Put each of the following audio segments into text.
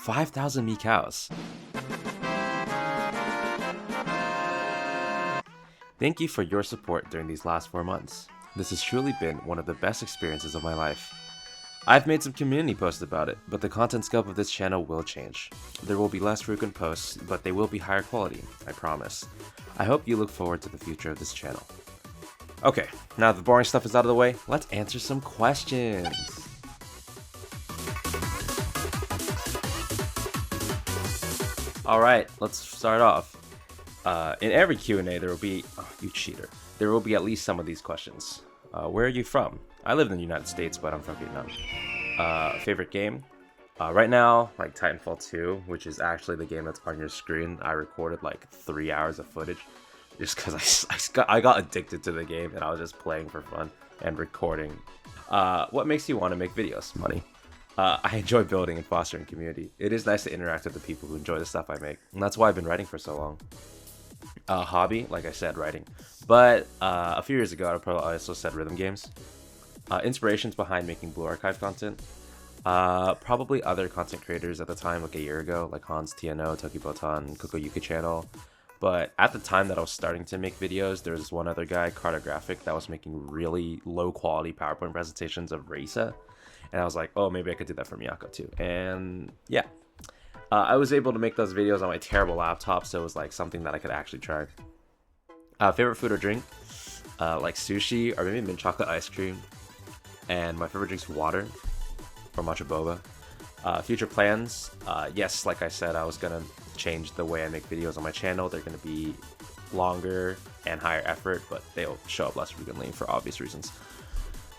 5,000 miykos. Thank you for your support during these last 4 months. This has truly been one of the best experiences of my life. I've made some community posts about it, but the content scope of this channel will change. There will be less frequent posts, but they will be higher quality, I promise. I hope you look forward to the future of this channel. Okay, now that the boring stuff is out of the way, let's answer some questions. Alright, let's start off. In every Q&A there will be, oh, you cheater, there will be at least some of these questions. Where are you from? I live in the United States, but I'm from Vietnam. Favorite game? Right now, like Titanfall 2, which is actually the game that's on your screen. I recorded like 3 hours of footage just because I got addicted to the game and I was just playing for fun and recording. What makes you want to make videos? Money. I enjoy building and fostering community. It is nice to interact with the people who enjoy the stuff I make, and that's why I've been writing for so long. Hobby, like I said, writing. But a few years ago, I probably also said rhythm games. Inspirations behind making Blue Archive content. Probably other content creators at the time, like a year ago, like Hans TNO, Toki Botan, Coco Yuka channel. But at the time that I was starting to make videos, there was one other guy, Cartographic, that was making really low quality PowerPoint presentations of Raisa. And I was like, oh, maybe I could do that for Miyako too. And yeah, I was able to make those videos on my terrible laptop, so it was like something that I could actually try. Favorite food or drink? Like sushi or maybe mint chocolate ice cream. And my favorite drink's water or matcha boba. Future plans? Yes, like I said, I was gonna change the way I make videos on my channel. They're gonna be longer and higher effort, but they'll show up less frequently for obvious reasons.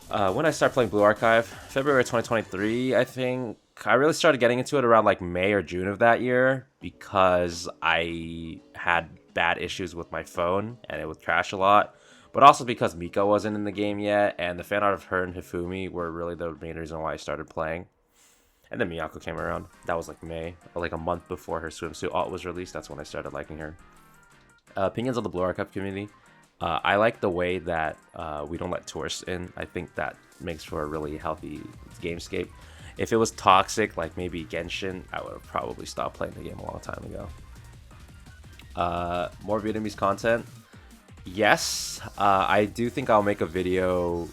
When I started playing Blue Archive, February 2023, I think. I really started getting into it around like May or June of that year because I had bad issues with my phone and it would crash a lot. But also because Mika wasn't in the game yet, and the fan art of her and Hifumi were really the main reason why I started playing. And then Miyako came around. That was like May, or like a month before her swimsuit alt was released. That's when I started liking her. Opinions on the Blue Archive community. I like the way that we don't let tourists in. I think that makes for a really healthy gamescape. If it was toxic, like maybe Genshin, I would have probably stopped playing the game a long time ago. More Vietnamese content. Yes, I do think I'll make a video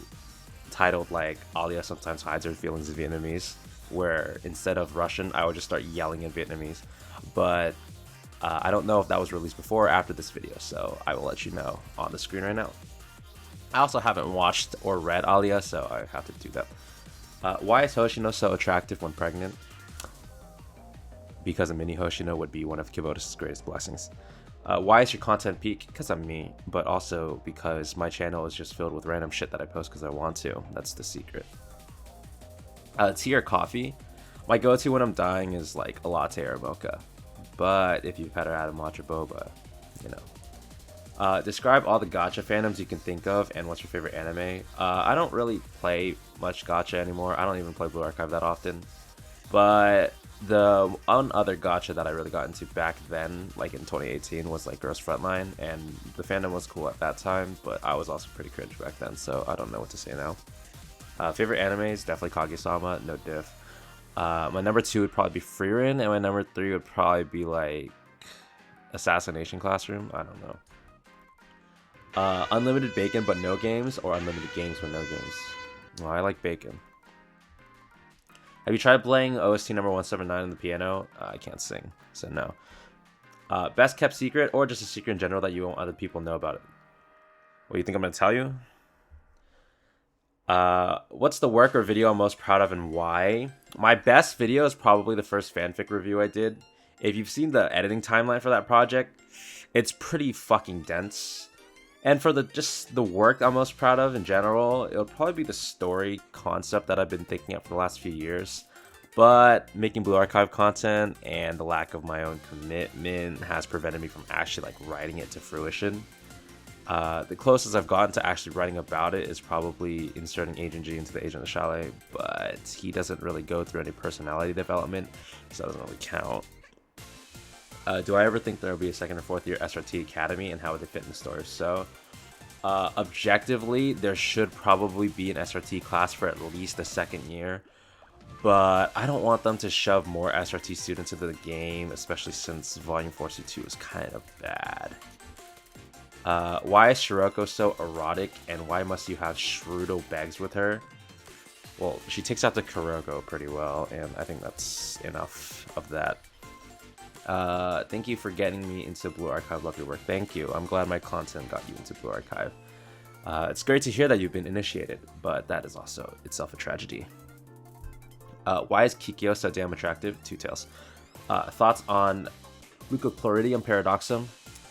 titled like Alia sometimes hides her feelings in Vietnamese, where instead of Russian, I would just start yelling in Vietnamese. But I don't know if that was released before or after this video, so I will let you know on the screen right now. I also haven't watched or read Alia, so I have to do that. Why is Hoshino so attractive when pregnant? Because a mini Hoshino would be one of Kibota's greatest blessings. Why is your content peak? Because I'm me, but also because my channel is just filled with random shit that I post because I want to. That's the secret. Tea or coffee? My go-to when I'm dying is like a latte or a mocha. But if you've had a matcha boba, you know. Describe all the gacha fandoms you can think of and what's your favorite anime. I don't really play much gacha anymore. I don't even play Blue Archive that often. But the one other gacha that I really got into back then, like in 2018, was like Girls Frontline, and the fandom was cool at that time, but I was also pretty cringe back then, so I don't know what to say now. Favorite animes? Definitely Kage-sama, no diff. My number 2 would probably be Frieren, and my number 3 would probably be like Assassination Classroom. I don't know. Unlimited bacon but no games, or unlimited games but no games? Well, I like bacon. Have you tried playing OST number 179 on the piano? I can't sing, so no. Best kept secret, or just a secret in general that you want other people know about it? What do you think I'm going to tell you? What's the work or video I'm most proud of and why? My best video is probably the first fanfic review I did. If you've seen the editing timeline for that project, it's pretty fucking dense. And for just the work I'm most proud of in general, it'll probably be the story concept that I've been thinking of for the last few years. But making Blue Archive content and the lack of my own commitment has prevented me from actually like writing it to fruition. The closest I've gotten to actually writing about it is probably inserting Agent G into the Agent of the Chalet, but he doesn't really go through any personality development, so it doesn't really count. Do I ever think there will be a second or fourth year SRT Academy, and how would they fit in the story? So, objectively, there should probably be an SRT class for at least the second year, but I don't want them to shove more SRT students into the game, especially since Volume 4C2 is kind of bad. Why is Shiroko so erotic, and why must you have Shrudo Bags with her? Well, she takes out the Kuroko pretty well, and I think that's enough of that. Thank you for getting me into Blue Archive. Love your work. Thank you. I'm glad my content got you into Blue Archive. It's great to hear that you've been initiated, but that is also itself a tragedy. Why is Kikyo so damn attractive? Two Tails. Thoughts on Leucochloridium paradoxum?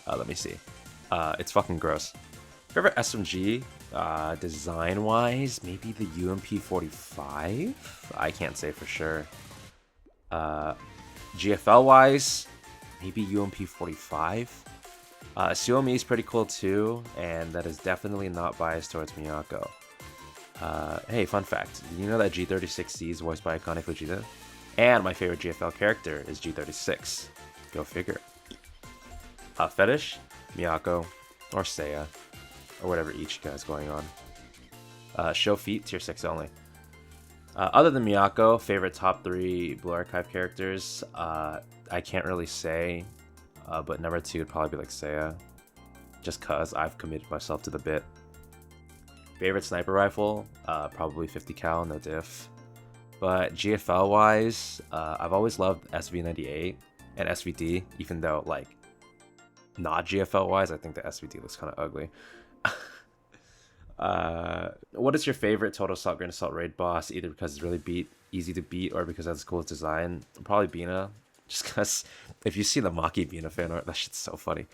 Let me see. It's fucking gross. Favorite SMG? Design-wise, maybe the UMP45? I can't say for sure. GFL-wise, maybe UMP45? Suomi is pretty cool too, and that is definitely not biased towards Miyako. Hey, fun fact. Did you know that G36C is voiced by iconic Vegeta? And my favorite GFL character is G36. Go figure. Fetish? Miyako. Or Seiya. Or whatever Ichika is going on. Show feet, tier 6 only. Other than Miyako, favorite top 3 Blue Archive characters? I can't really say. But number 2 would probably be like Seiya. Just cause I've committed myself to the bit. Favorite sniper rifle? Probably 50 cal, no diff. But GFL wise, I've always loved SV98 and SVD, even though like not GFL wise, I think the SVD looks kind of ugly. What is your favorite Total Assault Grand Assault raid boss? Either because it's really easy to beat or because it has the coolest design. Probably Bina. Just because if you see the Maki Bina fan art, that shit's so funny.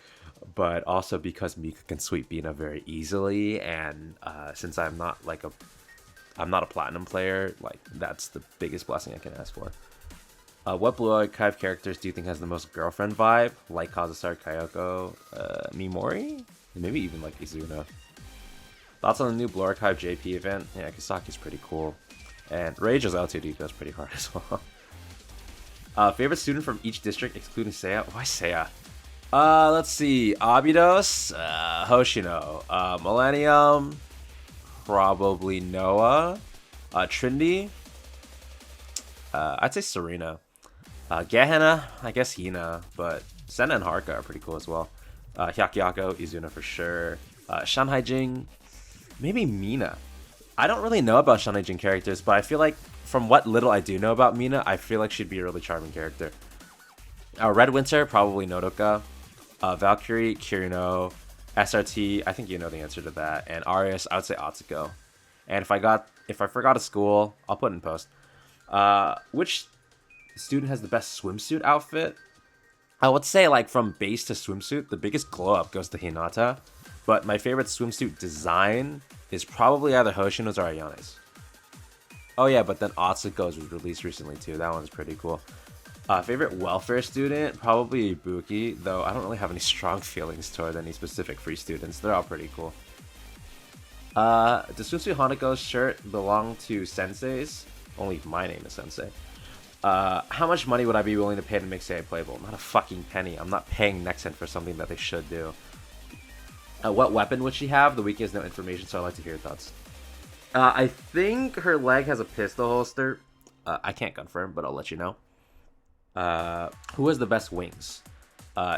But also because Mika can sweep Bina very easily, and since I'm not a platinum player, like that's the biggest blessing I can ask for. What Blue Archive characters do you think has the most girlfriend vibe? Like Kazusar, Kayoko, Mimori? Maybe even like Izuna. Thoughts on the new Blue Archive JP event? Yeah, Kisaki's pretty cool. And Rage's L2D goes pretty hard as well. Favorite student from each district, excluding Seiya? Why Seiya? Let's see. Abydos, Hoshino, Millennium, probably Noah, Trinity, I'd say Serena, Gehenna, I guess Hina, but Senna and Haruka are pretty cool as well. Hyakyako, Izuna for sure. Shanhai Jing, maybe Mina. I don't really know about Shanhai Jing characters, but I feel like from what little I do know about Mina, I feel like she'd be a really charming character. Red Winter, probably Nodoka. Valkyrie, Kirino, SRT, I think you know the answer to that. And Arius, I would say Atsuko. And if I forgot a school, I'll put it in post. Which student has the best swimsuit outfit? I would say like from base to swimsuit, the biggest glow up goes to Hinata. But my favorite swimsuit design is probably either Hoshino's or Ayane's. Oh yeah, but then Atsuko's was released recently too. That one's pretty cool. Favorite welfare student? Probably Ibuki, though I don't really have any strong feelings toward any specific free students. They're all pretty cool. Does Swimsuit Hanako's shirt belong to Sensei's? Only my name is Sensei. How much money would I be willing to pay to make Seiya playable? Not a fucking penny. I'm not paying Nexent for something that they should do. What weapon would she have? The wiki has no information, so I'd like to hear your thoughts. I think her leg has a pistol holster. I can't confirm, but I'll let you know. Who has the best wings?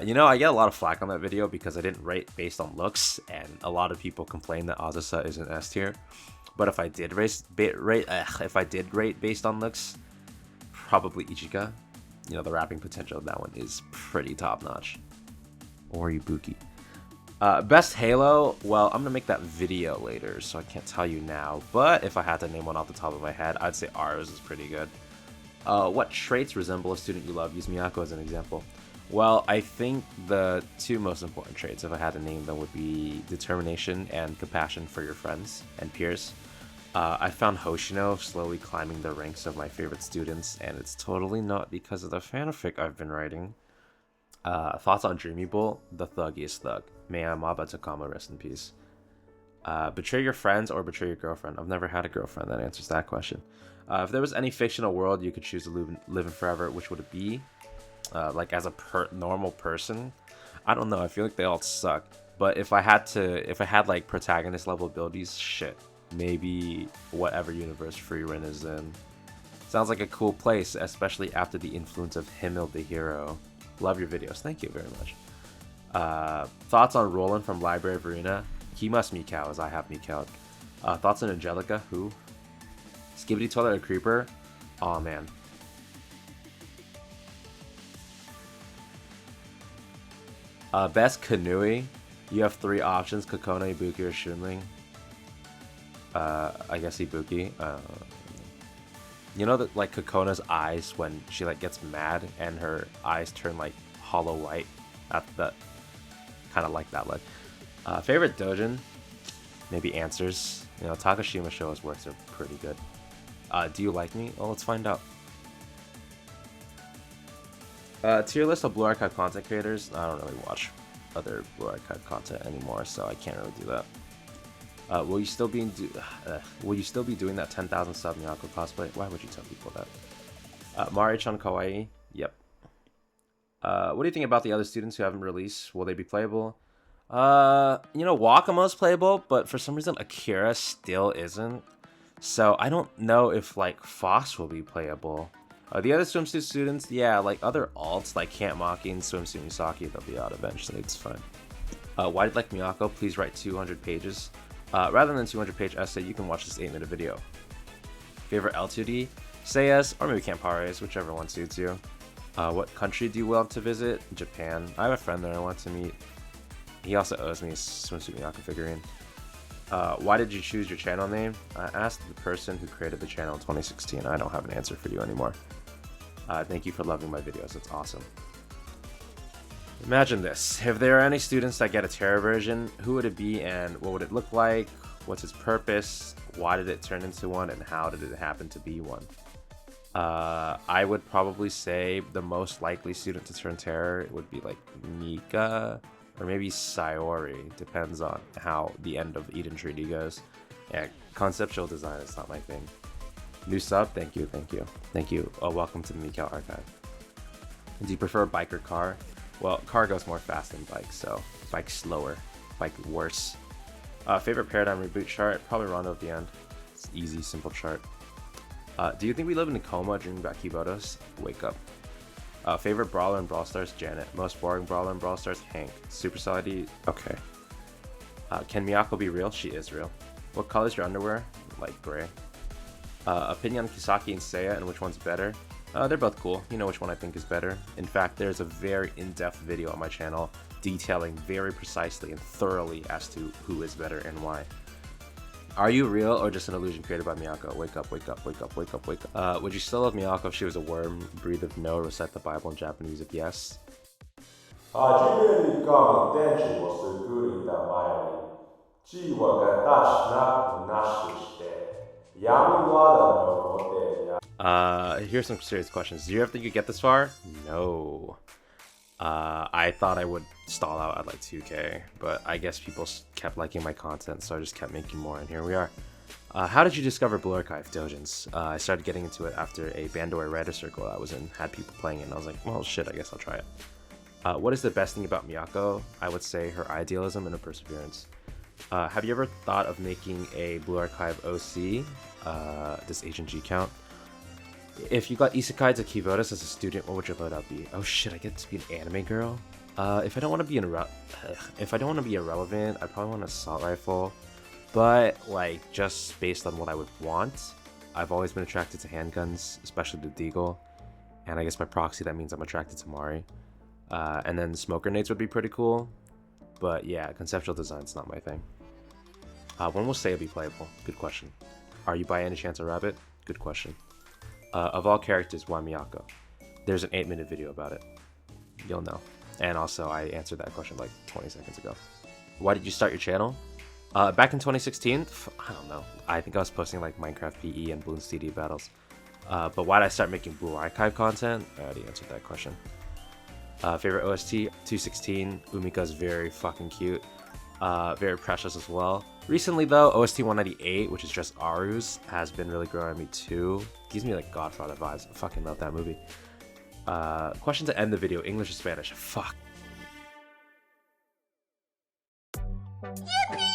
You know, I get a lot of flack on that video because I didn't rate based on looks, and a lot of people complain that Azusa is an S tier. But if I did rate based on looks, probably Ichika. You know, the rapping potential of that one is pretty top notch. Or Ibuki. Best Halo? Well, I'm gonna make that video later, so I can't tell you now. But if I had to name one off the top of my head, I'd say ours is pretty good. What traits resemble a student you love? Use Miyako as an example. Well, I think the two most important traits, if I had to name them, would be determination and compassion for your friends and peers. I found Hoshino slowly climbing the ranks of my favorite students, and it's totally not because of the fanfic I've been writing. Thoughts on Dreamy Bull? The thuggiest thug. May Amaba Takama rest in peace. Betray your friends or betray your girlfriend? I've never had a girlfriend. That answers that question. If there was any fictional world you could choose to live in forever, which would it be? Like as a normal person? I don't know. I feel like they all suck. But if I had like protagonist level abilities, shit. Maybe whatever universe Frieren is in. Sounds like a cool place, especially after the influence of Himmel the Hero. Love your videos. Thank you very much. Thoughts on Roland from Library of Arena? He must miykao, as I have miykao. Thoughts on Angelica? Who? Skibidi Toilet or Creeper? Aw, man. Best Kanui? You have 3 options: Kokona, Ibuki, or Shunling. I guess Ibuki. You know that, like, Kokona's eyes when she, like, gets mad and her eyes turn, like, hollow white? That kind of like that look. Favorite doujin? Maybe Answers. You know, Takashima Showa's works are pretty good. Do you like me? Well, let's find out. Tier list of Blue Archive content creators. I don't really watch other Blue Archive content anymore, so I can't really do that. Will you still be doing that 10,000 sub Miyako cosplay? Why would you tell people that? Mari-chan Kawaii. Yep. What do you think about the other students who haven't released? Will they be playable? You know, Wakamo's playable, but for some reason Akira still isn't. So I don't know if, like, Fox will be playable. The other swimsuit students, yeah, like other alts like Camp Maki and Swimsuit Misaki, they'll be out eventually. It's fine. Why did you like Miyako? Please write 200 pages. Rather than 200-page essay, you can watch this 8-minute video. Favorite L2D? Say yes, or maybe Camp Pares, whichever one suits you. What country do you want to visit? Japan. I have a friend there I want to meet. He also owes me a Swimsuit Miyako figurine. Why did you choose your channel name? I asked the person who created the channel in 2016. I don't have an answer for you anymore. Thank you for loving my videos. It's awesome. Imagine this. If there are any students that get a Terra version, who would it be and what would it look like? What's its purpose? Why did it turn into one and how did it happen to be one? I would probably say the most likely student to turn Terror would be like Mika or maybe Sayori. Depends on how the end of Eden Treaty goes. Yeah, conceptual design is not my thing. New sub? Thank you, thank you. Thank you. Welcome to the miykao archive. Do you prefer bike or car? Well, car goes more fast than bike, so bike slower, bike worse. Favorite Paradigm reboot chart? Probably Rondo at the end. It's easy, simple chart. Do you think we live in a coma dreaming about Kibotos? Wake up. Favorite brawler in Brawl Stars? Janet. Most boring brawler in Brawl Stars? Hank. Supercell ID? Okay. Can Miyako be real? She is real. What color is your underwear? Light gray. Opinion on Kisaki and Seiya and which one's better? They're both cool. You know which one I think is better. In fact, there's a very in-depth video on my channel detailing very precisely and thoroughly as to who is better and why. Are you real or just an illusion created by Miyako? Wake up, wake up, wake up, wake up, wake up. Would you still love Miyako if she was a worm, breathe of no, recite the Bible in Japanese if yes? 初めに神天地を作りた前に地は形なくなしして闇まだ残ってや Here's some serious questions. Do you ever think you'd get this far? No. I thought I would stall out at like 2K, but I guess people kept liking my content, so I just kept making more, and here we are. How did you discover Blue Archive Doujins? I started getting into it after a Bandori Reddit circle I was in had people playing it, and I was like, well, shit, I guess I'll try it. What is the best thing about Miyako? I would say her idealism and her perseverance. Have you ever thought of making a Blue Archive OC? Does Agent G count? If you got Isekai to Kivodas as a student, what would your loadout be? Oh shit, I get to be an anime girl? If I don't want to be irrelevant, I probably want an assault rifle. But like, just based on what I would want, I've always been attracted to handguns, especially the Deagle. And I guess by proxy, that means I'm attracted to Mari. And then smoke grenades would be pretty cool. But yeah, conceptual design's not my thing. When will Seiya be playable? Good question. Are you by any chance a rabbit? Good question. Of all characters, why Miyako? There's an 8-minute video about it. You'll know. And also, I answered that question like 20 seconds ago. Why did you start your channel? Back in 2016? I don't know. I think I was posting like Minecraft PE and Bloons TD battles. But why did I start making Blue Archive content? I already answered that question. Favorite OST? 216. Umika's very fucking cute. Very precious as well. Recently though, OST 198, which is just Aru's, has been really growing on me too. Gives me like Godfather vibes. I fucking love that movie. Question to end the video, English or Spanish? Fuck. Yippee!